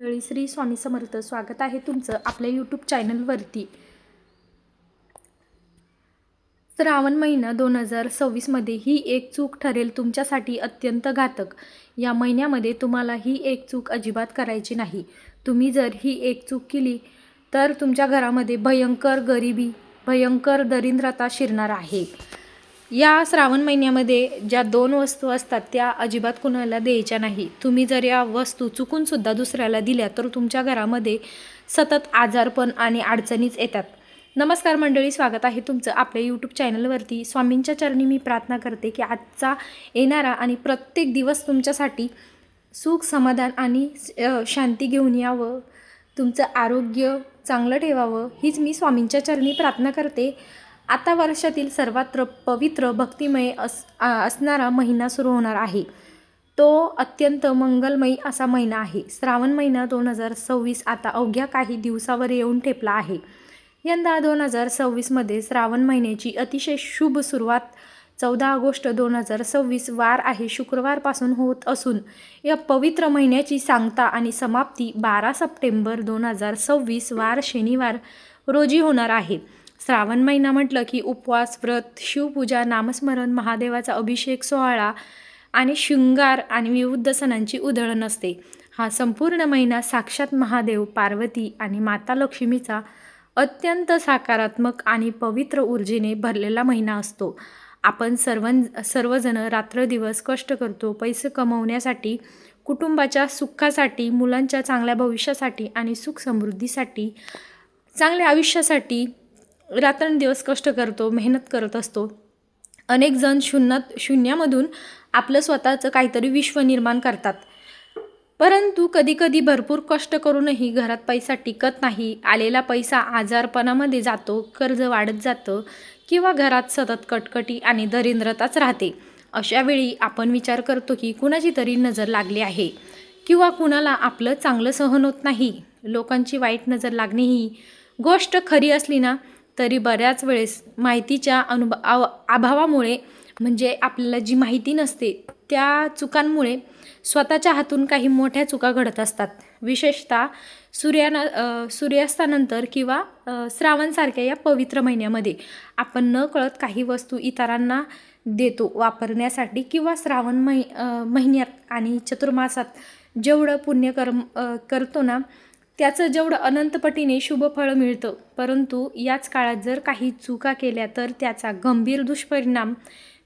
श्री स्वामी समर्थ. स्वागत आहे तुमचं आपल्या यूट्यूब चॅनलवरती. श्रावण महिना 2026मध्ये ही एक चूक ठरेल तुमच्यासाठी अत्यंत घातक. या महिन्यामध्ये तुम्हाला ही एक चूक अजिबात करायची नाही. तुम्ही जर ही एक चूक केली तर तुमच्या घरामध्ये भयंकर गरिबी, भयंकर दरिद्रता शिरणार आहे. या श्रावण महिन्यामध्ये ज्या 2 वस्तू असतात त्या अजिबात कुणाला द्यायच्या नाही. तुम्ही जर या वस्तू चुकूनसुद्धा दुसऱ्याला दिल्या तर तुमच्या घरामध्ये सतत आजारपण आणि अडचणीच येतात. नमस्कार मंडळी, स्वागत आहे तुमचं आपल्या यूट्यूब चॅनलवरती. स्वामींच्या चरणी मी प्रार्थना करते की आजचा येणारा आणि प्रत्येक दिवस तुमच्यासाठी सुख, समाधान आणि शांती घेऊन यावं. तुमचं आरोग्य चांगलं ठेवावं हीच मी स्वामींच्या चरणी प्रार्थना करते. आता वर्षातील सर्वात पवित्र भक्तिमय असणारा महिना सुरू होणार आहे. तो अत्यंत मंगलमयी असा महिना आहे. श्रावण महिना 2026 आता अवघ्या काही दिवसावर येऊन ठेपला आहे. यंदा 2026मध्ये श्रावण महिन्याची अतिशय शुभ सुरुवात 14 ऑगस्ट 2026 वार आहे शुक्रवारपासून होत असून या पवित्र महिन्याची सांगता आणि समाप्ती 12 सप्टेंबर 2026 वार शनिवार रोजी होणार आहे. श्रावण महिना म्हटलं की उपवास, व्रत, शिवपूजा, नामस्मरण, महादेवाचा अभिषेक सोहळा आणि शृंगार आणि विविध सणांची उधळण असते. हा संपूर्ण महिना साक्षात महादेव, पार्वती आणि माता लक्ष्मीचा अत्यंत सकारात्मक आणि पवित्र ऊर्जेने भरलेला महिना असतो. आपण सर्वजण रात्रदिवस कष्ट करतो, पैसे कमवण्यासाठी, कुटुंबाच्या सुखासाठी, मुलांच्या चांगल्या भविष्यासाठी आणि सुख समृद्धीसाठी, चांगल्या आयुष्यासाठी रात्रंदिवस कष्ट करतो, मेहनत करत असतो. अनेक जण शून्यामधून आपलं स्वतःचं काहीतरी विश्व निर्माण करतात. परंतु कधीकधी भरपूर कष्ट करूनही घरात पैसा टिकत नाही. आलेला पैसा आजारपणामध्ये जातो, कर्ज वाढत जातं किंवा घरात सतत कटकटी आणि दरिद्रताच राहते. अशा वेळी आपण विचार करतो की कुणाची तरी नजर लागली आहे किंवा कुणाला आपलं चांगलं सहन होत नाही. लोकांची वाईट नजर लागणे ही गोष्ट खरी असली ना तरी बऱ्याच वेळेस माहितीच्या अभावामुळे, म्हणजे आपल्याला जी माहिती नसते त्या चुकांमुळे स्वतःच्या हातून काही मोठ्या चुका घडत असतात. विशेषतः सूर्यास्तानंतर किंवा श्रावणसारख्या या पवित्र महिन्यामध्ये आपण न कळत काही वस्तू इतरांना देतो वापरण्यासाठी किंवा श्रावण महिन्यात आणि चतुर्मासात जेवढं पुण्यकर्म करतो ना त्याचं जेवढं अनंतपटीने शुभ फळ मिळतं. परंतु याच काळात जर काही चुका केल्या तर त्याचा गंभीर दुष्परिणाम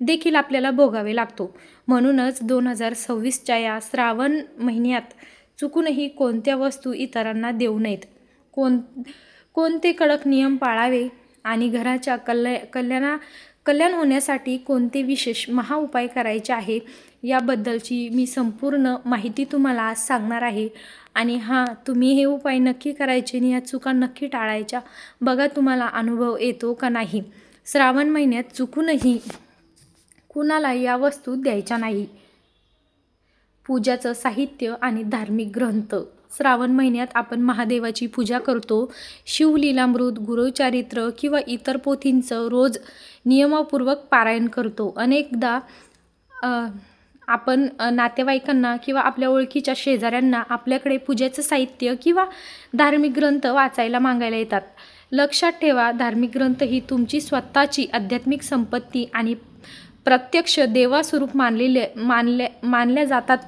देखील आपल्याला भोगावे लागतो. म्हणूनच 2026च्या या श्रावण महिन्यात चुकूनही कोणत्या वस्तू इतरांना देऊ नयेत. कोणते कडक नियम पाळावे आणि घराच्या कल्याण होण्यासाठी कोणते विशेष महाउपाय करायचे आहे याबद्दलची मी संपूर्ण माहिती तुम्हाला आज सांगणार आहे. आणि तुम्ही हे उपाय नक्की करायचे आणि या चुका नक्की टाळायच्या. बघा तुम्हाला अनुभव येतो का नाही. श्रावण महिन्यात चुकूनही कुणाला या वस्तू द्यायच्या नाही. पूजाचं साहित्य आणि धार्मिक ग्रंथ. श्रावण महिन्यात आपण महादेवाची पूजा करतो. शिवलीलामृत, गुरुचरित्र किंवा इतर पोथींचं रोज नियमपूर्वक पारायण करतो. अनेकदा आपण नातेवाईकांना किंवा आपल्या ओळखीच्या शेजाऱ्यांना आपल्याकडे पूजेचं साहित्य किंवा धार्मिक ग्रंथ वाचायला मागायला येतात. लक्षात ठेवा, धार्मिक ग्रंथ ही तुमची स्वतःची आध्यात्मिक संपत्ती आणि प्रत्यक्ष देवास्वरूप मानल्या जातात.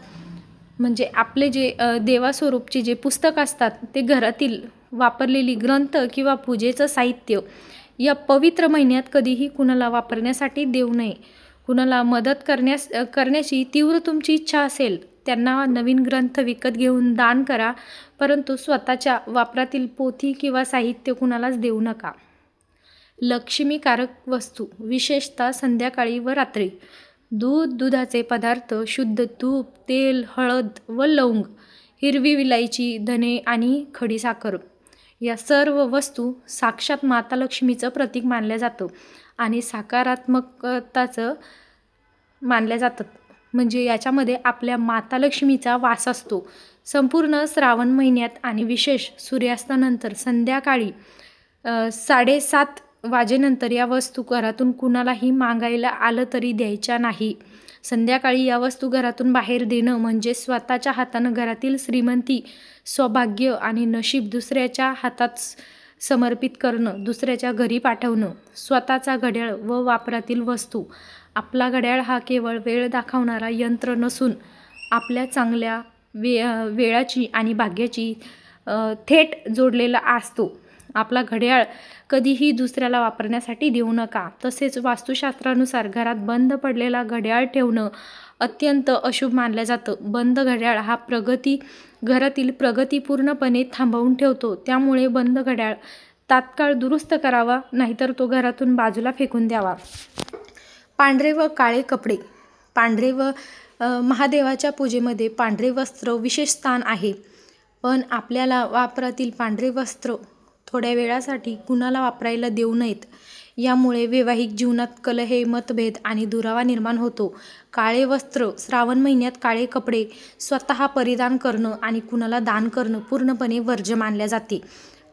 म्हणजे आपले जे देवास्वरूपचे जे पुस्तक असतात ते घरातील वापरलेली ग्रंथ किंवा पूजेचं साहित्य या पवित्र महिन्यात कधीही कुणाला वापरण्यासाठी देऊ नये. कुणाला मदत करण्याची तीव्र तुमची इच्छा असेल त्यांना नवीन ग्रंथ विकत घेऊन दान करा, परंतु स्वतःच्या वापरातील पोथी किंवा साहित्य कुणालाच देऊ नका. लक्ष्मीकारक वस्तू, विशेषतः संध्याकाळी व रात्री. दूध, दुधाचे पदार्थ, शुद्ध तूप, तेल, हळद व लवंग, हिरवी विलायची, धने आणि खडीसाखर या सर्व वस्तू साक्षात माता लक्ष्मीचं प्रतीक मानल्या जातं आणि सकारात्मकताचं मानल्या जातात. म्हणजे याच्यामध्ये आपल्या माता लक्ष्मीचा वास असतो. संपूर्ण श्रावण महिन्यात आणि विशेष सूर्यास्तानंतर संध्याकाळी 7:30 वाजेनंतर या वस्तू घरातून कुणालाही मागायला आलं तरी द्यायच्या नाही. संध्याकाळी या वस्तू घरातून बाहेर देणं म्हणजे स्वतःच्या हातानं घरातील श्रीमंती, सौभाग्य आणि नशीब दुसऱ्याच्या हातात समर्पित करणं, दुसऱ्याच्या घरी पाठवणं. स्वतःचा घड्याळ व वापरातील वस्तू. आपला घड्याळ हा केवळ वेळ दाखवणारा यंत्र नसून आपल्या चांगल्या वेळाची आणि भाग्याची थेट जोडलेला असतो. आपला घड्याळ कधीही दुसऱ्याला वापरण्यासाठी देऊ नका. तसेच वास्तुशास्त्रानुसार घरात बंद पडलेला घड्याळ ठेवणं अत्यंत अशुभ मानलं जातं. बंद घड्याळ हा घरातील प्रगती पूर्णपणे थांबवून ठेवतो. त्यामुळे बंद घड्याळ तात्काळ दुरुस्त करावा, नाहीतर तो घरातून बाजूला फेकून द्यावा. पांढरे व काळे कपडे. पांढरे व महादेवाच्या पूजेमध्ये पांढरे वस्त्र विशेष स्थान आहे. पण आपल्याला वापरातील पांढरे वस्त्र थोड्या वेळासाठी कुणाला वापरायला देऊ नयेत. यामुळे वैवाहिक जीवनात कलह, मतभेद आणि दुरावा निर्माण होतो. काळे वस्त्र. श्रावण महिन्यात काळे कपडे स्वतः परिधान करणं आणि कुणाला दान करणं पूर्णपणे वर्ज्य मानले जाते.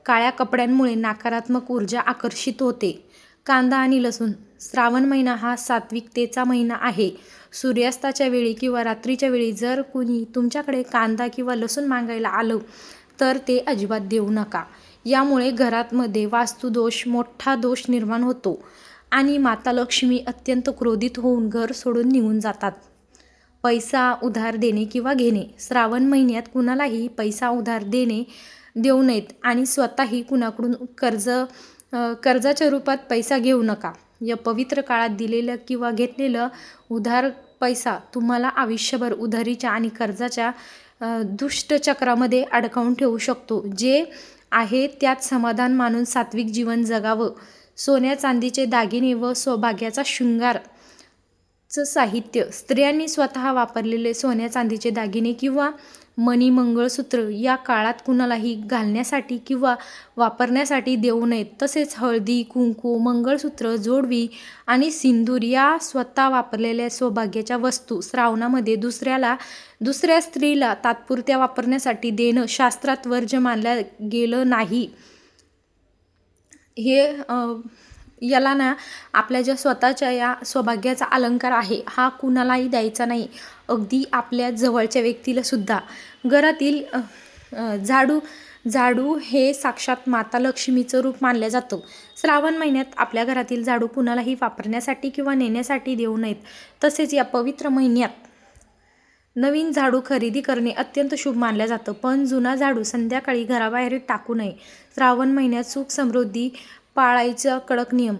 काळ्या कपड्यांमुळे नकारात्मक ऊर्जा आकर्षित होते. कांदा आणि लसूण. श्रावण महिना हा सात्विकतेचा महिना आहे. सूर्यास्ताच्या वेळी किंवा रात्रीच्या वेळी जर कुणी तुमच्याकडे कांदा किंवा लसूण मागायला आलं तर ते अजिबात देऊ नका. यामुळे घरामध्ये वास्तुदोष, मोठा दोष निर्माण होतो आणि माता लक्ष्मी अत्यंत क्रोधित होऊन घर सोडून निघून जातात. पैसा उधार देणे किंवा घेणे. श्रावण महिन्यात कुणालाही पैसा उधार देऊ नयेत आणि स्वतःही कुणाकडून कर्जाच्या रूपात पैसा घेऊ नका. या पवित्र काळात दिलेलं किंवा घेतलेलं उधार पैसा तुम्हाला आयुष्यभर उधारीच्या आणि कर्जाच्या दुष्टचक्रामध्ये अडकवून ठेवू शकतो. जे आहे त्यात समाधान मानून सात्विक जीवन जगावं. सोन्या चांदीचे दागिने व सौभाग्याचा शृंगारचं साहित्य. स्त्रियांनी स्वतः वापरलेले सोन्या चांदीचे दागिने किंवा मणी, मंगळसूत्र या काळात कुणालाही घालण्यासाठी किंवा वापरण्यासाठी देऊ नयेत. तसेच हळदी, कुंकू, मंगळसूत्र, जोडवी आणि सिंदूर या स्वतः वापरलेल्या सौभाग्याच्या वस्तू श्रावणामध्ये दुसऱ्या स्त्रीला तात्पुरत्या वापरण्यासाठी देणं शास्त्रात वर्ज्य मानलं गेलं नाही. याला आपल्या ज्या स्वतःच्या या सौभाग्याचा अलंकार आहे हा कुणालाही द्यायचा नाही, अगदी आपल्या जवळच्या व्यक्तीला सुद्धा. घरातील झाडू हे साक्षात माता लक्ष्मीचं रूप मानलं जातं. श्रावण महिन्यात आपल्या घरातील झाडू कुणालाही वापरण्यासाठी किंवा नेण्यासाठी देऊ नयेत. तसेच या पवित्र महिन्यात नवीन झाडू खरेदी करणे अत्यंत शुभ मानलं जातं. पण जुना झाडू संध्याकाळी घराबाहेर टाकू नये. श्रावण महिन्यात सुख समृद्धी पाळायचा कडक नियम.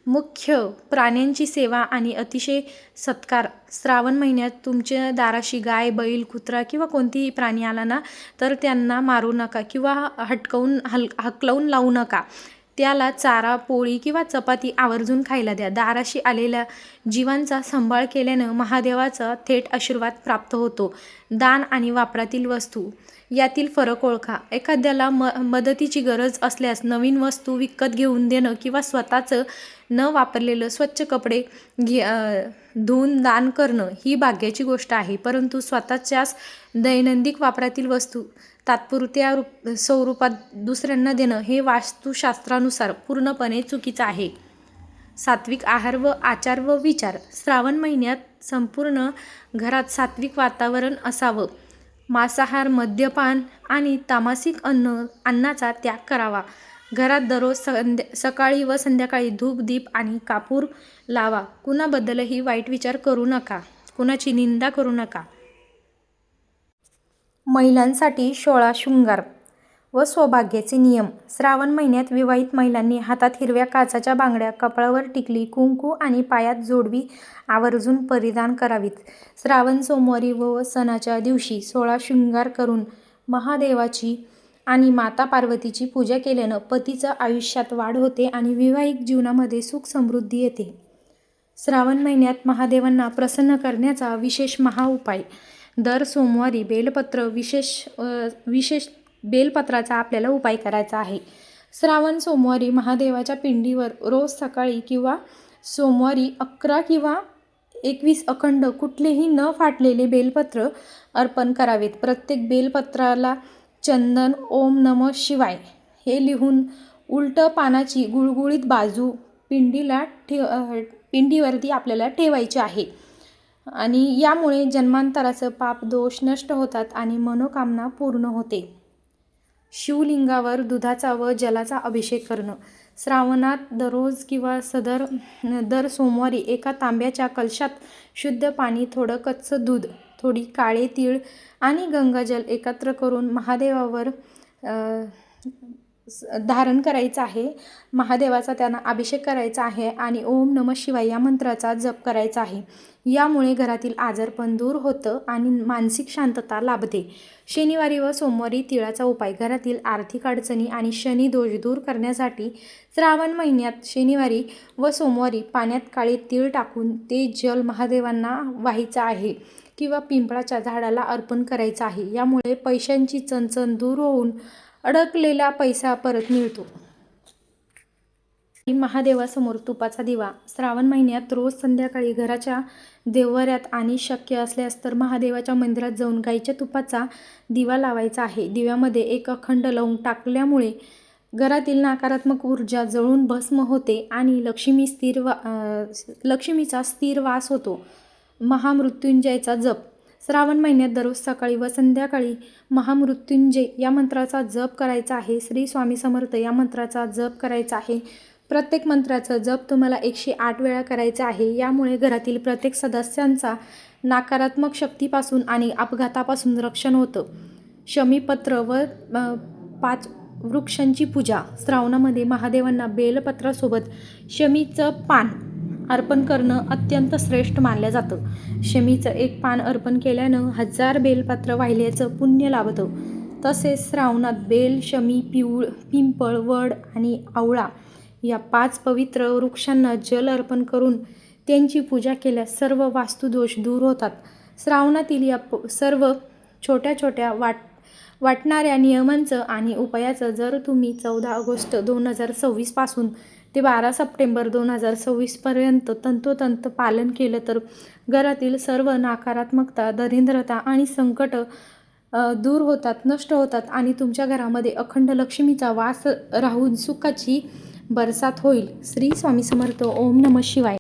मुख्य प्राण्यांची सेवा आणि अतिशय सत्कार. श्रावण महिन्यात तुमच्या दाराशी गाय, बैल, कुत्रा किंवा कोणतीही प्राणी आला ना तर त्यांना मारू नका किंवा हकलवून लावू नका. त्याला चारा, पोळी किंवा चपाती आवर्जून खायला द्या. दाराशी आलेल्या जीवांचा सांभाळ केल्यानं महादेवाचा थेट आशीर्वाद प्राप्त होतो. दान आणि वापरातील वस्तू यातील फरक ओळखा. एखाद्याला मदतीची गरज असल्यास नवीन वस्तू विकत घेऊन देणं किंवा स्वतःचं न वापरलेलं स्वच्छ कपडे धुवून दान करणं ही भाग्याची गोष्ट आहे. परंतु स्वतःच्याच दैनंदिन वापरातील वस्तू तात्पुरत्या स्वरूपात दुसऱ्यांना देणं हे वास्तुशास्त्रानुसार पूर्णपणे चुकीचं आहे. सात्विक आहार व आचार व विचार. श्रावण महिन्यात संपूर्ण घरात सात्विक वातावरण असावं. मांसाहार, मद्यपान आणि तामसिक अन्नाचा त्याग करावा. घरात दररोज सकाळी व संध्याकाळी धूप, दीप आणि कापूर लावा. कुणाबद्दलही वाईट विचार करू नका. कुणाची निंदा करू नका. महिलांसाठी 16 शृंगार व सौभाग्याचे नियम. श्रावण महिन्यात विवाहित महिलांनी हातात हिरव्या काचाच्या बांगड्या, कपाळावर टिकली, कुंकू आणि पायात जोडवी आवर्जून परिधान करावीत. श्रावण सोमवारी व सणाच्या दिवशी 16 शृंगार करून महादेवाची आणि माता पार्वतीची पूजा केल्यानं पतीचं आयुष्यात वाढ होते आणि वैवाहिक जीवनामध्ये सुख समृद्धी येते. श्रावण महिन्यात महादेवांना प्रसन्न करण्याचा विशेष महाउपाय. दर सोमवारी विशेष बेलपत्राचा आपल्याला उपाय करायचा आहे. श्रावण सोमवारी महादेवाच्या पिंडीवर रोज सकाळी किंवा सोमवारी 11 किंवा 21 अखंड कुठलेही न फाटलेले बेलपत्र अर्पण करावेत. प्रत्येक बेलपत्राला चंदन, ओम नमः शिवाय हे लिहून उलटं पानाची गुळगुळीत बाजू पिंडीवरती आपल्याला ठेवायची आहे. आणि यामुळे जन्मांतराचं पाप दोष नष्ट होतात आणि मनोकामना पूर्ण होते. शिवलिंगावर दुधाचा व जलाचा अभिषेक करणं. श्रावणात दररोज किंवा दर सोमवारी एका तांब्याच्या कलशात शुद्ध पाणी, थोडं कच्चं दूध, थोडी काळे तीळ आणि गंगाजल एकत्र करून महादेवावर धारण करायचं आहे. महादेवाचा त्यांना अभिषेक करायचा आहे आणि ओम नमः शिवाय या मंत्राचा जप करायचा आहे. यामुळे घरातील आजारपण दूर होतं आणि मानसिक शांतता लाभते. शनिवारी व सोमवारी तिळाचा उपाय. घरातील आर्थिक अडचणी आणि शनी दोष दूर करण्यासाठी श्रावण महिन्यात शनिवारी व सोमवारी पाण्यात काळे तीळ टाकून ते जल महादेवांना व्हायचं आहे किंवा पिंपळाच्या झाडाला अर्पण करायचं आहे. यामुळे पैशांची चणचण दूर होऊन अडकलेला पैसा परत मिळतो. महादेवासमोर तुपाचा दिवा. श्रावण महिन्यात रोज संध्याकाळी घराच्या देव्हाऱ्यात आणि शक्य असल्यास तर महादेवाच्या मंदिरात जाऊन गाईच्या तुपाचा दिवा लावायचा आहे. दिव्यामध्ये एक अखंड लवंग टाकल्यामुळे घरातील नकारात्मक ऊर्जा जळून भस्म होते आणि लक्ष्मीचा स्थिर वास होतो. महामृत्युंजयचा जप. श्रावण महिन्यात दररोज सकाळी व संध्याकाळी महामृत्युंजय या मंत्राचा जप करायचा आहे. श्री स्वामी समर्थ या मंत्राचा जप करायचा आहे. प्रत्येक मंत्राचा जप तुम्हाला 108 वेळा करायचा आहे. यामुळे घरातील प्रत्येक सदस्यांचा नकारात्मक शक्तीपासून आणि अपघातापासून रक्षण होतं. शमीपत्र व 5 वृक्षांची पूजा. श्रावणामध्ये महादेवांना बेलपत्रासोबत शमीचं पान अर्पण करणं अत्यंत श्रेष्ठ मानलं जातं. शमीचं एक पान अर्पण केल्यानं 1000 बेलपत्र वाहिल्याचं पुण्य लाभतं. तसेच श्रावणात बेल, शमी, पिंपळ, वड आणि आवळा या 5 पवित्र वृक्षांना जल अर्पण करून त्यांची पूजा केल्यास सर्व वास्तुदोष दूर होतात. श्रावणातील या सर्व छोट्या छोट्या वाटणाऱ्या नियमांचं आणि उपायाचं जर तुम्ही 14 ऑगस्ट 2026 पासून ते 12 सप्टेंबर 2026 पर्यंत तंतोतंत पालन केलं तर घरातील सर्व नकारात्मकता, दरिद्रता आणि संकट दूर होतात, नष्ट होतात आणि तुमच्या घरामध्ये अखंड लक्ष्मीचा वास राहून सुखाची बरसात होईल. श्री स्वामी समर्थ. ओम नमः शिवाय.